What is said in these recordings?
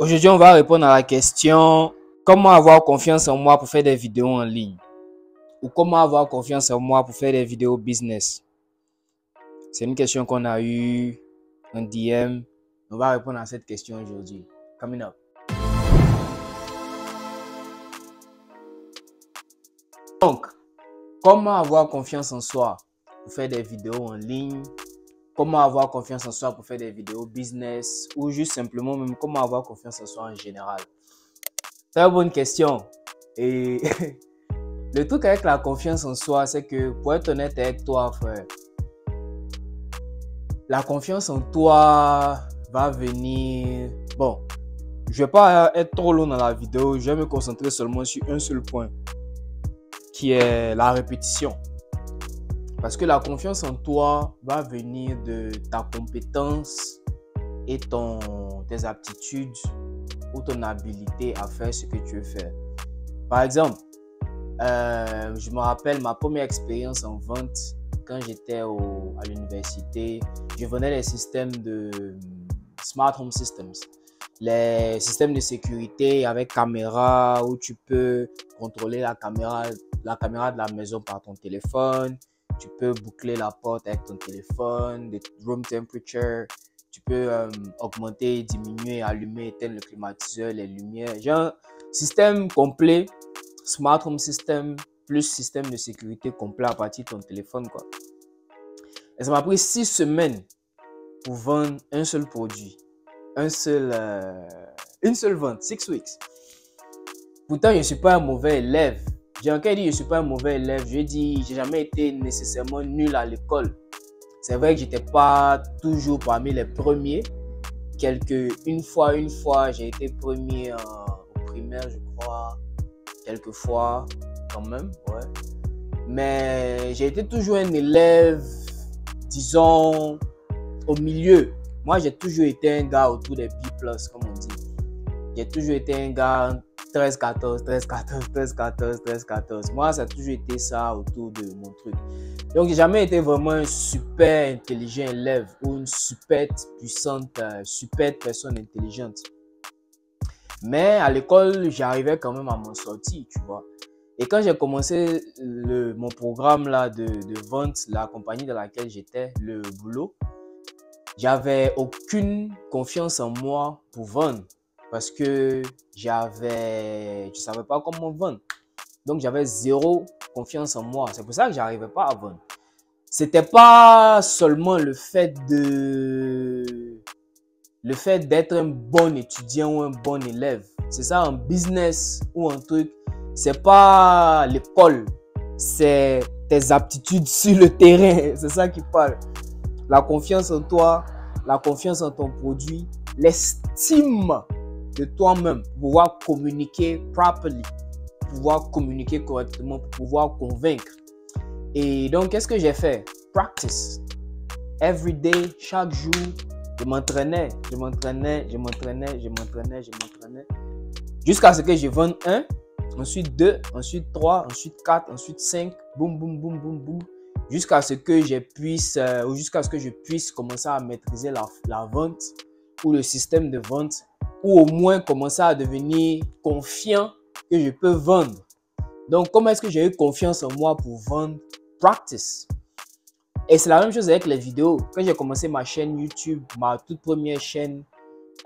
Aujourd'hui, on va répondre à la question comment avoir confiance en moi pour faire des vidéos en ligne ou comment avoir confiance en moi pour faire des vidéos business. C'est une question qu'on a eue en DM. On va répondre à cette question aujourd'hui. Coming up. Donc, comment avoir confiance en soi pour faire des vidéos en ligne? Comment avoir confiance en soi pour faire des vidéos business ou juste simplement même comment avoir confiance en soi en général? Très bonne question. Et le truc avec la confiance en soi, c'est que pour être honnête avec toi, frère, la confiance en toi va venir... Bon, je vais pas être trop long dans la vidéo, je vais me concentrer seulement sur un seul point, qui est la répétition. Parce que la confiance en toi va venir de ta compétence et tes aptitudes ou ton habilité à faire ce que tu veux faire. Par exemple, je me rappelle ma première expérience en vente quand j'étais à l'université. Je venais des systèmes de Smart Home Systems, les systèmes de sécurité avec caméra où tu peux contrôler la caméra de la maison par ton téléphone. Tu peux boucler la porte avec ton téléphone, des room temperature. Tu peux augmenter, diminuer, allumer, éteindre le climatiseur, les lumières. Genre, système complet, Smart Home System plus système de sécurité complet à partir de ton téléphone, quoi. Et ça m'a pris 6 semaines pour vendre un seul produit. Une seule vente, 6 weeks. Pourtant, je ne suis pas un mauvais élève. J'ai encore dit que je ne suis pas un mauvais élève. Je dis, j'ai jamais été nécessairement nul à l'école. C'est vrai que je n'étais pas toujours parmi les premiers. Une fois, j'ai été premier au primaire, je crois. Quelques fois, quand même, ouais. Mais j'ai été toujours un élève, disons, au milieu. Moi, j'ai toujours été un gars autour des B+, comme on dit. J'ai toujours été un gars 13-14, 13-14, 13-14, 13-14. Moi, ça a toujours été ça autour de mon truc. Donc, j'ai jamais été vraiment un super intelligent élève ou une super puissante, super personne intelligente. Mais à l'école, j'arrivais quand même à m'en sortir, tu vois. Et quand j'ai commencé mon programme là de vente, la compagnie dans laquelle j'étais, le boulot, j'avais aucune confiance en moi pour vendre parce que je savais pas comment vendre. Donc, j'avais zéro confiance en moi. C'est pour ça que j'arrivais pas à vendre. C'était pas seulement le fait d'être un bon étudiant ou un bon élève. C'est ça, un business ou un truc. C'est pas l'école. C'est tes aptitudes sur le terrain. C'est ça qui parle. La confiance en toi, la confiance en ton produit, l'estime de toi-même pour pouvoir communiquer properly, pour pouvoir communiquer correctement, pour pouvoir convaincre. Et donc, qu'est-ce que j'ai fait? Practice. Every day, chaque jour, je m'entraînais. Jusqu'à ce que je vende 1, ensuite 2, ensuite 3, ensuite 4, ensuite 5. Boum, boum, boum, boum, boum. Jusqu'à ce que je puisse commencer à maîtriser la vente ou le système de vente, ou au moins commencer à devenir confiant que je peux vendre. Donc, comment est-ce que j'ai eu confiance en moi pour vendre? Practice. Et c'est la même chose avec les vidéos. Quand j'ai commencé ma chaîne YouTube, ma toute première chaîne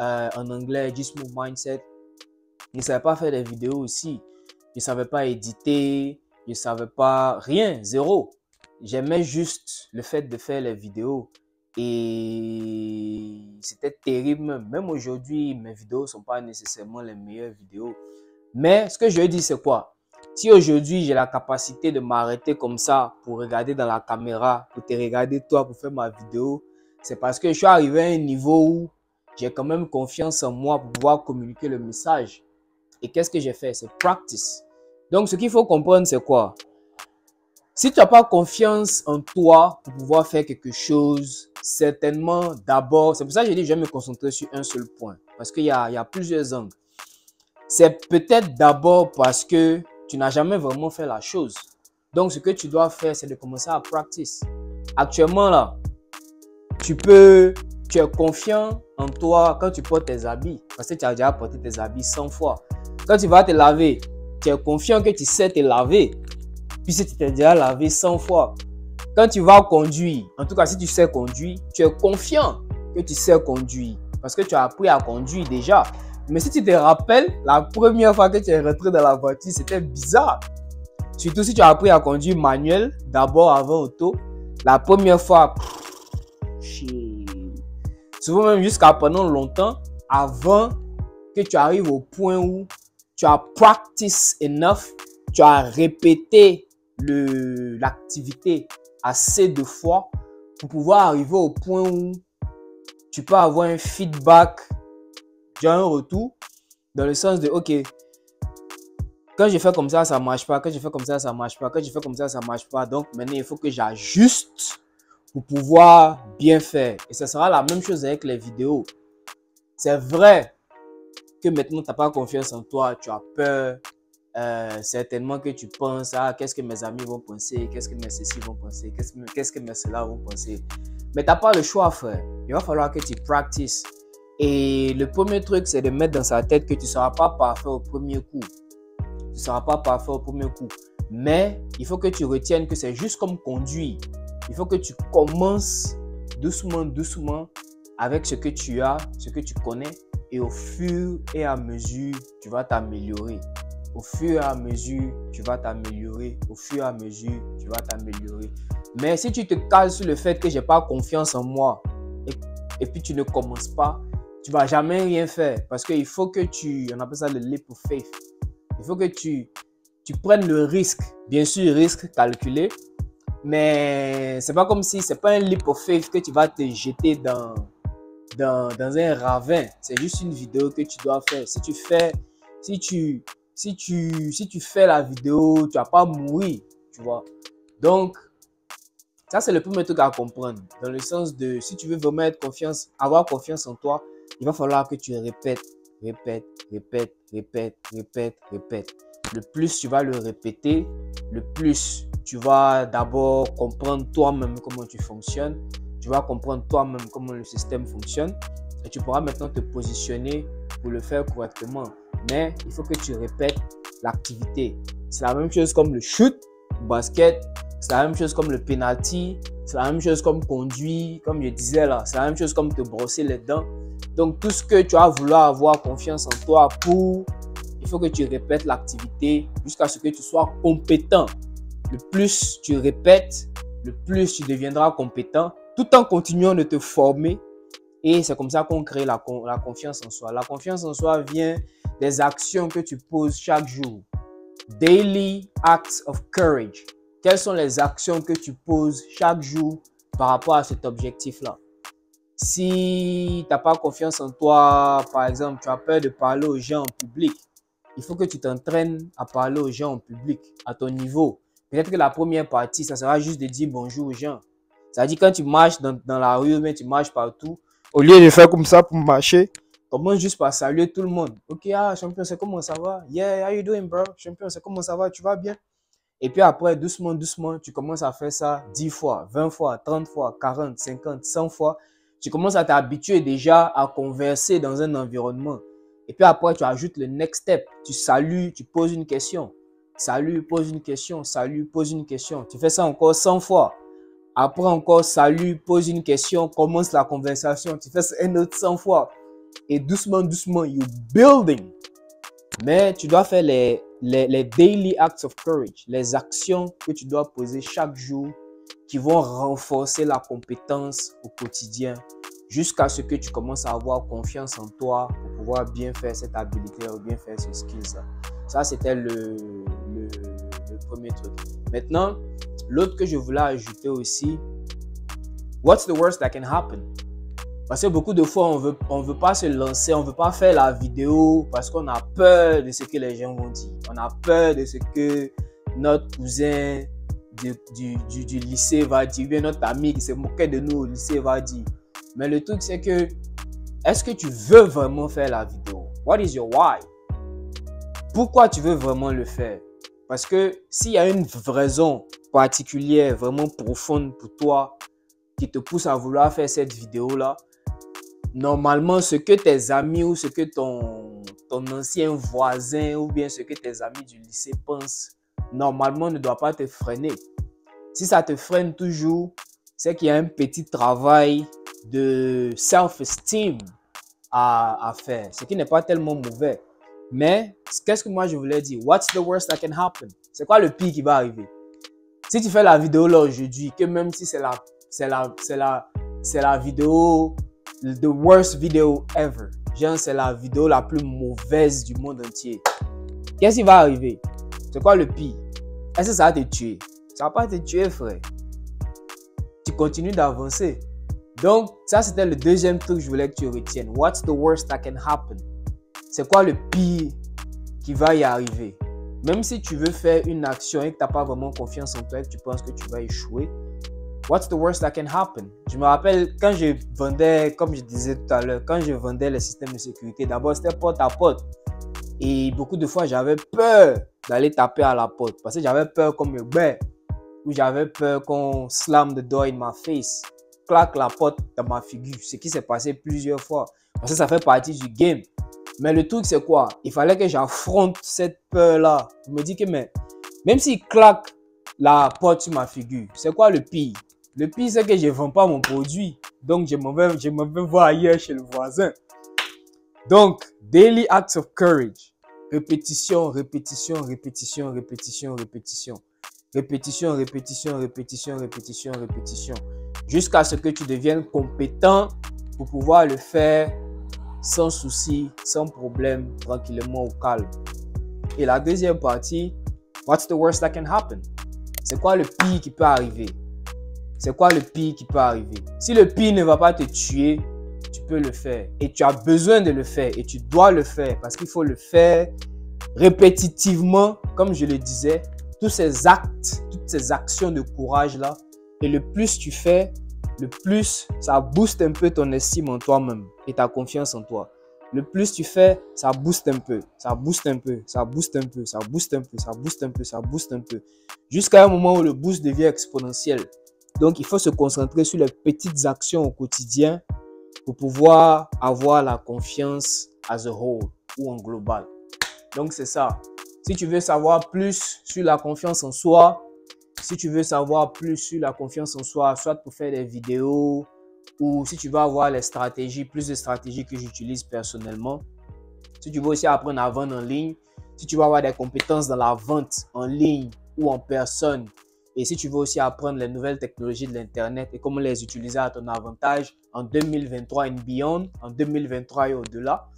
en anglais, Just Move Mindset, je ne savais pas faire des vidéos aussi. Je ne savais pas éditer, je ne savais pas rien, zéro. J'aimais juste le fait de faire les vidéos et c'était terrible. Même aujourd'hui, mes vidéos ne sont pas nécessairement les meilleures vidéos. Mais ce que je veux dire, c'est quoi? Si aujourd'hui, j'ai la capacité de m'arrêter comme ça pour regarder dans la caméra, pour te regarder toi, pour faire ma vidéo, c'est parce que je suis arrivé à un niveau où j'ai quand même confiance en moi pour pouvoir communiquer le message. Et qu'est-ce que j'ai fait? C'est practice. Donc, ce qu'il faut comprendre, c'est quoi? Si tu n'as pas confiance en toi pour pouvoir faire quelque chose, certainement d'abord, c'est pour ça que je dis je vais me concentrer sur un seul point. Parce qu'il y a plusieurs angles. C'est peut-être d'abord parce que tu n'as jamais vraiment fait la chose. Donc, ce que tu dois faire, c'est de commencer à practice. Actuellement, là, tu es confiant en toi quand tu portes tes habits. Parce que tu as déjà porté tes habits 100 fois. Quand tu vas te laver, tu es confiant que tu sais te laver. Puisque tu t'es déjà lavé 100 fois. Quand tu vas conduire, en tout cas si tu sais conduire, tu es confiant que tu sais conduire. Parce que tu as appris à conduire déjà. Mais si tu te rappelles, la première fois que tu es rentré dans la voiture, c'était bizarre. Surtout si tu as appris à conduire manuel, d'abord avant auto. La première fois, souvent même jusqu'à pendant longtemps, avant que tu arrives au point où tu as practice enough, tu as répété l'activité assez de fois pour pouvoir arriver au point où tu peux avoir un feedback, un retour, dans le sens de ok, quand je fais comme ça marche pas, quand je fais comme ça marche pas, quand je fais comme ça marche pas, donc maintenant il faut que j'ajuste pour pouvoir bien faire. Et ce sera la même chose avec les vidéos. C'est vrai que maintenant tu n'as pas confiance en toi, tu as peur, certainement que tu penses qu'est-ce que mes amis vont penser, qu'est-ce que mes ceci vont penser, qu'est-ce que mes cela vont penser. Mais tu n'as pas le choix, frère. Il va falloir que tu practices. Et le premier truc, c'est de mettre dans sa tête que tu ne seras pas parfait au premier coup. Tu ne seras pas parfait au premier coup. Mais il faut que tu retiennes que c'est juste comme conduire. Il faut que tu commences doucement, doucement avec ce que tu as, ce que tu connais. Et au fur et à mesure, tu vas t'améliorer. Au fur et à mesure, tu vas t'améliorer. Au fur et à mesure, tu vas t'améliorer. Mais si tu te cales sur le fait que je n'ai pas confiance en moi et puis tu ne commences pas, tu ne vas jamais rien faire. Parce qu'il faut que on appelle ça le leap of faith. Il faut que tu prennes le risque. Bien sûr, risque calculé. Mais c'est pas comme si, c'est pas un leap of faith que tu vas te jeter dans un ravin. C'est juste une vidéo que tu dois faire. Si tu fais la vidéo, tu vas pas mourir, tu vois. Donc, ça c'est le premier truc à comprendre. Dans le sens de, si tu veux vraiment avoir confiance en toi, il va falloir que tu répètes. Le plus tu vas le répéter, le plus tu vas d'abord comprendre toi-même comment tu fonctionnes. Tu vas comprendre toi-même comment le système fonctionne. Et tu pourras maintenant te positionner pour le faire correctement. Mais il faut que tu répètes l'activité. C'est la même chose comme le shoot, le basket. C'est la même chose comme le penalty. C'est la même chose comme conduire, comme je disais là. C'est la même chose comme te brosser les dents. Donc, tout ce que tu vas vouloir avoir confiance en toi il faut que tu répètes l'activité jusqu'à ce que tu sois compétent. Le plus tu répètes, le plus tu deviendras compétent, tout en continuant de te former. Et c'est comme ça qu'on crée la confiance en soi. La confiance en soi vient des actions que tu poses chaque jour. Daily acts of courage. Quelles sont les actions que tu poses chaque jour par rapport à cet objectif-là? Si tu n'as pas confiance en toi, par exemple, tu as peur de parler aux gens en public, il faut que tu t'entraînes à parler aux gens en public, à ton niveau. Peut-être que la première partie, ça sera juste de dire bonjour aux gens. C'est-à-dire quand tu marches dans la rue, mais tu marches partout, au lieu de faire comme ça pour marcher, commence juste par saluer tout le monde. Ok, champion, c'est comment ça va? Yeah, how you doing, bro? Champion, c'est comment ça va? Tu vas bien? Et puis après, doucement, doucement, tu commences à faire ça 10 fois, 20 fois, 30 fois, 40, 50, 100 fois. Tu commences à t'habituer déjà à converser dans un environnement. Et puis après, tu ajoutes le next step. Tu salues, tu poses une question. Salut, pose une question. Salut, pose une question. Tu fais ça encore 100 fois. Après encore, salut, pose une question, commence la conversation. Tu fais ça un autre 100 fois. Et doucement, doucement, you're building. Mais tu dois faire les daily acts of courage. Les actions que tu dois poser chaque jour qui vont renforcer la compétence au quotidien jusqu'à ce que tu commences à avoir confiance en toi pour pouvoir bien faire cette habilité ou bien faire ce skill-là. Ça, c'était le premier truc. Maintenant, l'autre que je voulais ajouter aussi, what's the worst that can happen? Parce que beaucoup de fois, on veut pas se lancer, on veut pas faire la vidéo parce qu'on a peur de ce que les gens vont dire. On a peur de ce que notre cousin du lycée va dire, ou bien notre ami qui s'est moqué de nous au lycée va dire. Mais le truc, c'est que, est-ce que tu veux vraiment faire la vidéo? What is your why? Pourquoi tu veux vraiment le faire? Parce que s'il y a une raison particulière, vraiment profonde pour toi, qui te pousse à vouloir faire cette vidéo-là, normalement, ce que tes amis ou ce que ton ancien voisin ou bien ce que tes amis du lycée pensent, normalement, ne doit pas te freiner. Si ça te freine toujours, c'est qu'il y a un petit travail de self-esteem à faire, ce qui n'est pas tellement mauvais. Mais, qu'est-ce que moi je voulais dire? What's the worst that can happen? C'est quoi le pire qui va arriver? Si tu fais la vidéo là aujourd'hui, que même si c'est la vidéo, the worst video ever, genre c'est la vidéo la plus mauvaise du monde entier, qu'est-ce qui va arriver? C'est quoi le pire? Est-ce que ça va te tuer? Ça va pas te tuer, frère. Tu continues d'avancer. Donc, ça c'était le deuxième truc que je voulais que tu retiennes. What's the worst that can happen? C'est quoi le pire qui va y arriver? Même si tu veux faire une action et que tu n'as pas vraiment confiance en toi et que tu penses que tu vas échouer, what's the worst that can happen? Je me rappelle quand je vendais, comme je disais tout à l'heure, quand je vendais les systèmes de sécurité, d'abord c'était porte à porte. Et beaucoup de fois, j'avais peur d'aller taper à la porte parce que j'avais peur qu'on me baie ou j'avais peur qu'on slam the door in my face, claque la porte dans ma figure. Ce qui s'est passé plusieurs fois parce que ça fait partie du game. Mais le truc, c'est quoi? Il fallait que j'affronte cette peur-là. Je me dis que même s'il claque la porte sur ma figure, c'est quoi le pire? Le pire, c'est que je ne vends pas mon produit. Donc, je me vais voir ailleurs chez le voisin. Donc, daily acts of courage. Répétition, répétition, répétition, répétition, répétition. Répétition, répétition, répétition, répétition, répétition. Jusqu'à ce que tu deviennes compétent pour pouvoir le faire sans souci, sans problème, tranquillement au calme. Et la deuxième partie, what's the worst that can happen? C'est quoi le pire qui peut arriver? C'est quoi le pire qui peut arriver? Si le pire ne va pas te tuer, tu peux le faire. Et tu as besoin de le faire. Et tu dois le faire parce qu'il faut le faire répétitivement, comme je le disais. Tous ces actes, toutes ces actions de courage-là. Et le plus tu fais, le plus ça booste un peu ton estime en toi-même et ta confiance en toi. Le plus tu fais, ça booste un peu, ça booste un peu, ça booste un peu, ça booste un peu, ça booste un peu, ça booste un peu. Jusqu'à un moment où le boost devient exponentiel. Donc, il faut se concentrer sur les petites actions au quotidien pour pouvoir avoir la confiance as a whole ou en global. Donc, c'est ça. Si tu veux savoir plus sur la confiance en soi, si tu veux savoir plus sur la confiance en soi, soit pour faire des vidéos ou si tu veux avoir les stratégies, plus de stratégies que j'utilise personnellement. Si tu veux aussi apprendre à vendre en ligne, si tu veux avoir des compétences dans la vente en ligne ou en personne, et si tu veux aussi apprendre les nouvelles technologies de l'Internet et comment les utiliser à ton avantage en 2023 and beyond, en 2023 et au-delà,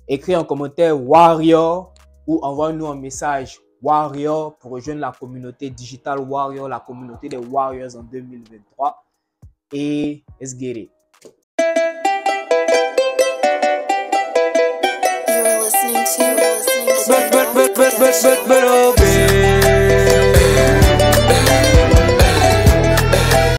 écris en commentaire Warrior ou envoie-nous un message Warrior pour rejoindre la communauté Digital Warrior, la communauté des Warriors en 2023. Et let's get it. You're listening to